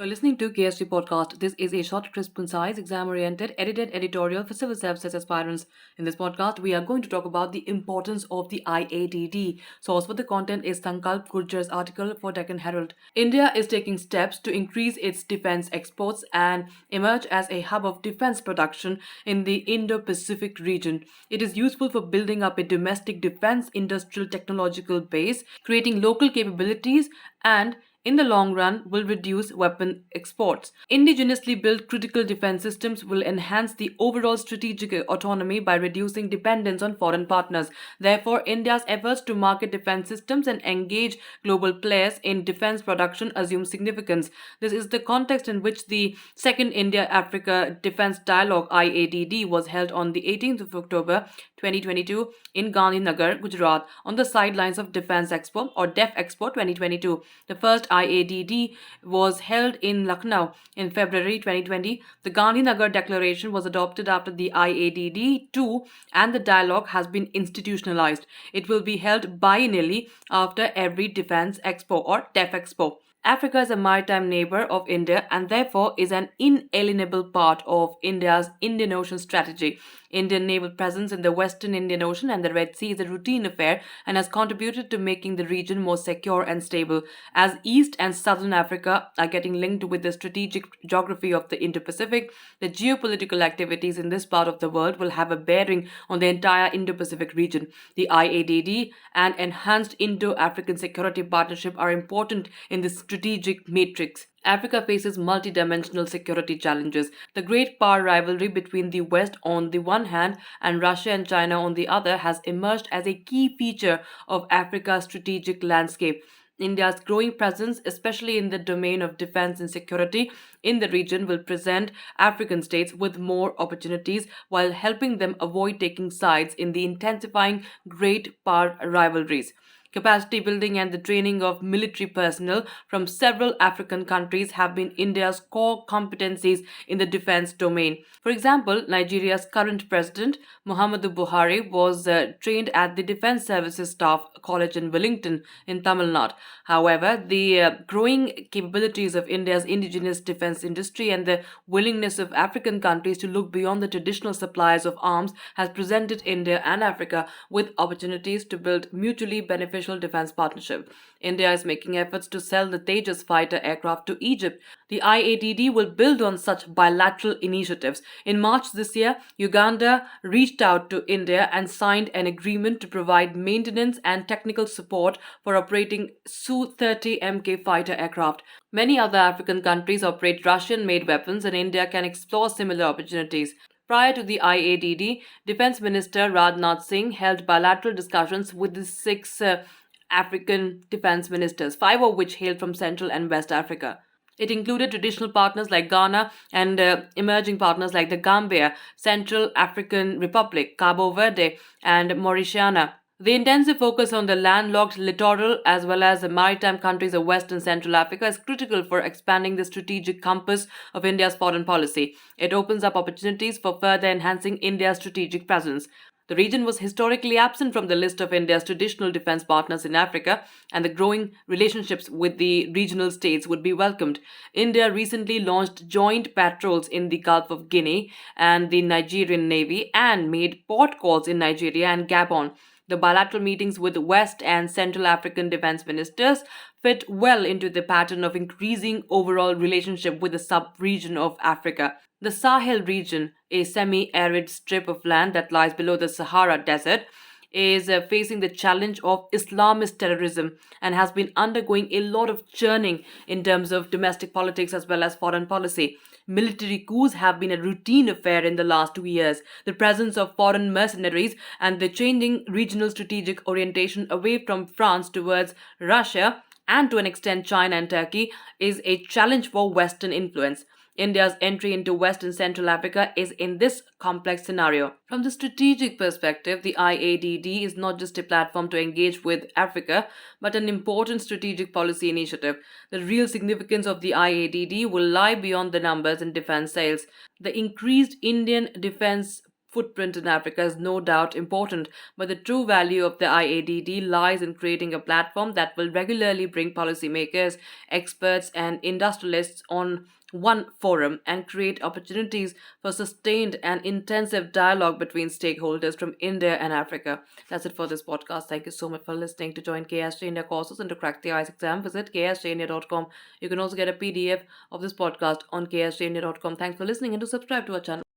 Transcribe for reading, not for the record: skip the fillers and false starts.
You're listening to KSG Podcast. This is a short, crisp, concise, exam-oriented, edited editorial for civil services aspirants. In this podcast, we are going to talk about the importance of the IADD. Source for the content is SankalpGurjar's article for Deccan Herald. India is taking steps to increase its defense exports and emerge as a hub of defense production in the Indo-Pacific region. It is useful for building up a domestic defense industrial technological base, creating local capabilities, and in the long run will reduce weapon exports. Indigenously built critical defense systems will enhance the overall strategic autonomy by reducing dependence on foreign partners. Therefore, India's efforts to market defense systems and engage global players in defense production assume significance. This is the context in which the second India-Africa Defense Dialogue IADD was held on the 18th of October 2022 in Gandhinagar, Gujarat, on the sidelines of Defense Expo or DEF Expo 2022. The first IADD was held in Lucknow in February 2020. The Gandhinagar Declaration was adopted after the IADD 2 and the dialogue has been institutionalized. It will be held biennially after every Defense Expo or DEF Expo. Africa is a maritime neighbor of India and therefore is an inalienable part of India's Indian Ocean strategy. Indian naval presence in the Western Indian Ocean and the Red Sea is a routine affair and has contributed to making the region more secure and stable. As East and Southern Africa are getting linked with the strategic geography of the Indo-Pacific, the geopolitical activities in this part of the world will have a bearing on the entire Indo-Pacific region. The IADD and enhanced Indo-African security partnership are important in this strategic matrix. Africa faces multidimensional security challenges. The great power rivalry between the West on the one hand and Russia and China on the other has emerged as a key feature of Africa's strategic landscape. India's growing presence, especially in the domain of defense and security in the region, will present African states with more opportunities while helping them avoid taking sides in the intensifying great power rivalries. Capacity building and the training of military personnel from several African countries have been India's core competencies in the defense domain. For example, Nigeria's current president, Muhammadu Buhari, was trained at the Defense Services Staff College in Wellington in Tamil Nadu. However, the growing capabilities of India's indigenous defense industry and the willingness of African countries to look beyond the traditional suppliers of arms has presented India and Africa with opportunities to build mutually beneficial defense partnership. India is making efforts to sell the Tejas fighter aircraft to Egypt. The IADD will build on such bilateral initiatives. In March this year, Uganda reached out to India and signed an agreement to provide maintenance and technical support for operating Su-30 Mk fighter aircraft. Many other African countries operate Russian-made weapons and India can explore similar opportunities. Prior to the IADD, Defense Minister Rajnath Singh held bilateral discussions with the six African defense ministers, five of which hailed from Central and West Africa. It included traditional partners like Ghana and emerging partners like the Gambia, Central African Republic, Cabo Verde, and Mauritania. The intensive focus on the landlocked littoral as well as the maritime countries of West and Central Africa is critical for expanding the strategic compass of India's foreign policy. It opens up opportunities for further enhancing India's strategic presence. The region was historically absent from the list of India's traditional defense partners in Africa, and the growing relationships with the regional states would be welcomed. India recently launched joint patrols in the Gulf of Guinea and the Nigerian Navy and made port calls in Nigeria and Gabon. The bilateral meetings with West and Central African defense ministers fit well into the pattern of increasing overall relationship with the sub-region of Africa. The Sahel region, a semi-arid strip of land that lies below the Sahara Desert, is facing the challenge of Islamist terrorism and has been undergoing a lot of churning in terms of domestic politics as well as foreign policy. Military coups have been a routine affair in the last 2 years. The presence of foreign mercenaries and the changing regional strategic orientation away from France towards Russia and to an extent China and Turkey is a challenge for Western influence. India's entry into West and Central Africa is in this complex scenario. From the strategic perspective, the IADD is not just a platform to engage with Africa, but an important strategic policy initiative. The real significance of the IADD will lie beyond the numbers in defense sales. The increased Indian defense footprint in Africa is no doubt important, but the true value of the IADD lies in creating a platform that will regularly bring policymakers, experts, and industrialists on one forum and create opportunities for sustained and intensive dialogue between stakeholders from India and Africa. That's it for this podcast. Thank you so much for listening. To join KSG India courses and to crack the IELTS exam, visit ksgindia.com. You can also get a PDF of this podcast on ksgindia.com. Thanks for listening and to subscribe to our channel.